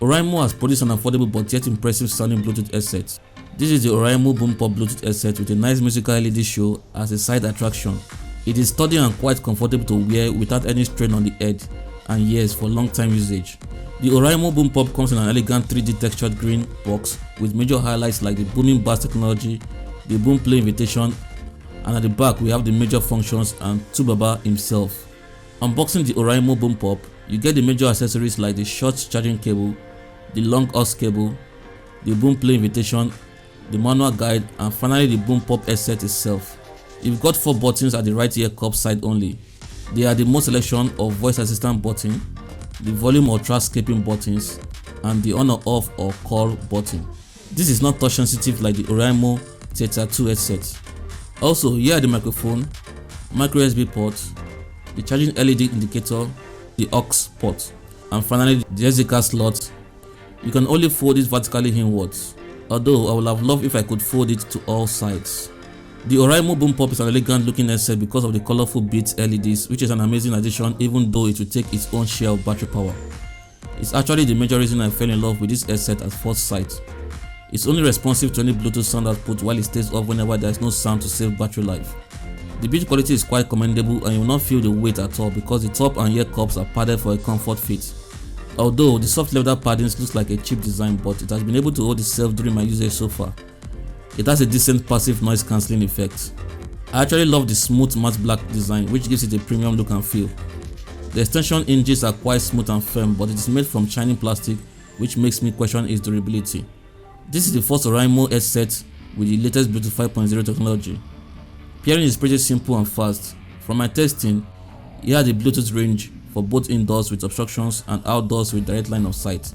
Oraimo has produced an affordable but yet impressive sounding Bluetooth headset. This is the Oraimo Boom Pop Bluetooth headset with a nice musical LED show as a side attraction. It is sturdy and quite comfortable to wear without any strain on the head, and yes, for long time usage. The Oraimo Boom Pop comes in an elegant 3D textured green box with major highlights like the booming bass technology, the boom play invitation, and at the back we have the major functions and Tubaba himself. Unboxing the Oraimo Boom Pop, you get the major accessories like the short charging cable, the long aux cable, the boom play invitation, the manual guide, and finally the Boom Pop headset itself. You've got 4 buttons at the right ear cup side only. They are the mode selection or voice assistant button, the volume or track skipping buttons, and the on or off or call button. This is not touch sensitive like the Oraimo Theta 2 headset. Also, here are the microphone, micro USB port, the charging LED indicator, the aux port, and finally the SD card slot. You can only fold it vertically inwards, although I would have loved if I could fold it to all sides. The Oraimo Boom Pop is an elegant looking headset because of the colorful beats LEDs, which is an amazing addition even though it will take its own share of battery power. It's actually the major reason I fell in love with this headset at first sight. It's only responsive to any Bluetooth sound output while it stays off whenever there is no sound to save battery life. The build quality is quite commendable and you will not feel the weight at all because the top and ear cups are padded for a comfort fit. Although the soft leather paddings looks like a cheap design, but it has been able to hold itself during my usage so far. It has a decent passive noise cancelling effect. I actually love the smooth matte black design which gives it a premium look and feel. The extension hinges are quite smooth and firm, but it is made from shiny plastic which makes me question its durability. This is the first Oraimo headset with the latest Bluetooth 5.0 technology. Pairing is pretty simple and fast. From my testing, here are the Bluetooth range for both indoors with obstructions and outdoors with direct line of sight.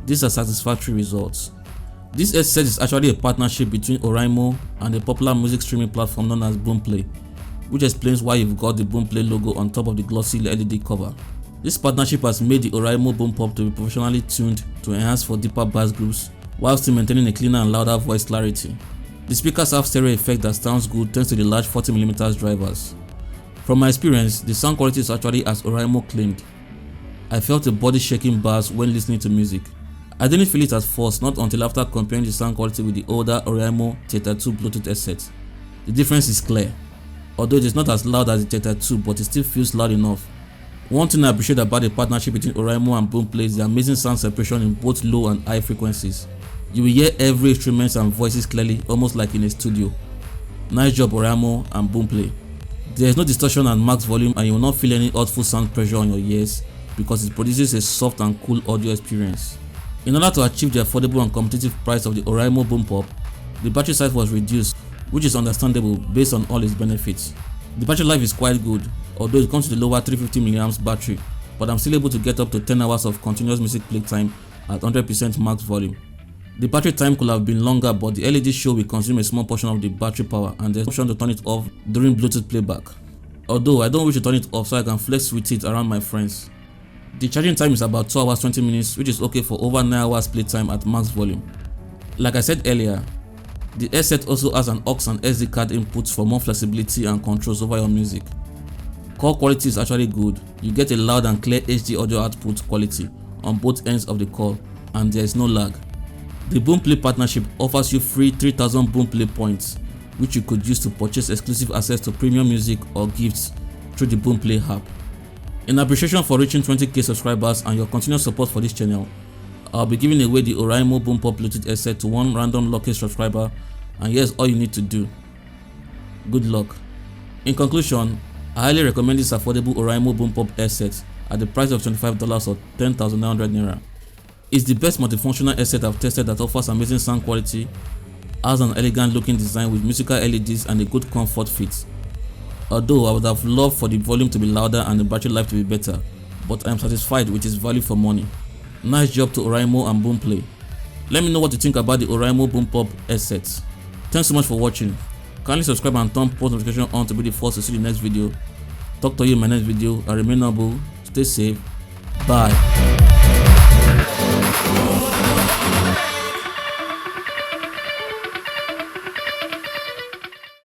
These are satisfactory results. This headset is actually a partnership between Oraimo and the popular music streaming platform known as Boomplay, which explains why you've got the Boomplay logo on top of the glossy LED cover. This partnership has made the Oraimo Boom Pop to be professionally tuned to enhance for deeper bass groups while still maintaining a cleaner and louder voice clarity. The speakers have stereo effect that sounds good thanks to the large 40mm drivers. From my experience, the sound quality is actually as Oraimo claimed. I felt a body shaking bass when listening to music. I didn't feel it at first, not until after comparing the sound quality with the older Oraimo Theta 2 Bluetooth headset. The difference is clear. Although it is not as loud as the Theta 2, but it still feels loud enough. One thing I appreciate about the partnership between Oraimo and Boomplay is the amazing sound separation in both low and high frequencies. You will hear every instrument and voices clearly, almost like in a studio. Nice job Oraimo and Boomplay. There is no distortion and max volume, and you will not feel any hurtful sound pressure on your ears because it produces a soft and cool audio experience. In order to achieve the affordable and competitive price of the Oraimo Boom Pop, the battery size was reduced, which is understandable based on all its benefits. The battery life is quite good, although it comes with a lower 350mAh battery, but I'm still able to get up to 10 hours of continuous music playtime at 100% max volume. The battery time could have been longer, but the LED show will consume a small portion of the battery power and there's an option to turn it off during Bluetooth playback. Although I don't wish to turn it off so I can flex with it around my friends. The charging time is about 2 hours 20 minutes, which is okay for over 9 hours playtime at max volume. Like I said earlier, the headset also has an aux and SD card inputs for more flexibility and controls over your music. Call quality is actually good. You get a loud and clear HD audio output quality on both ends of the call, and there is no lag. The Boomplay partnership offers you free 3000 Boomplay points, which you could use to purchase exclusive access to premium music or gifts through the Boomplay app. In appreciation for reaching 20k subscribers and your continued support for this channel, I'll be giving away the Oraimo Boom Pop Bluetooth headset to one random lucky subscriber, and here's all you need to do. Good luck. In conclusion, I highly recommend this affordable Oraimo Boom Pop headset at the price of $25 or 10,900 naira. It's the best multifunctional headset I've tested that offers amazing sound quality, has an elegant looking design with musical LEDs and a good comfort fit. Although I would have loved for the volume to be louder and the battery life to be better, but I am satisfied with its value for money. Nice job to Oraimo and Boomplay. Let me know what you think about the Oraimo Boom Pop headset. Thanks so much for watching. Kindly subscribe and turn post notification on to be the first to see the next video. Talk to you in my next video. And remain humble, stay safe, bye.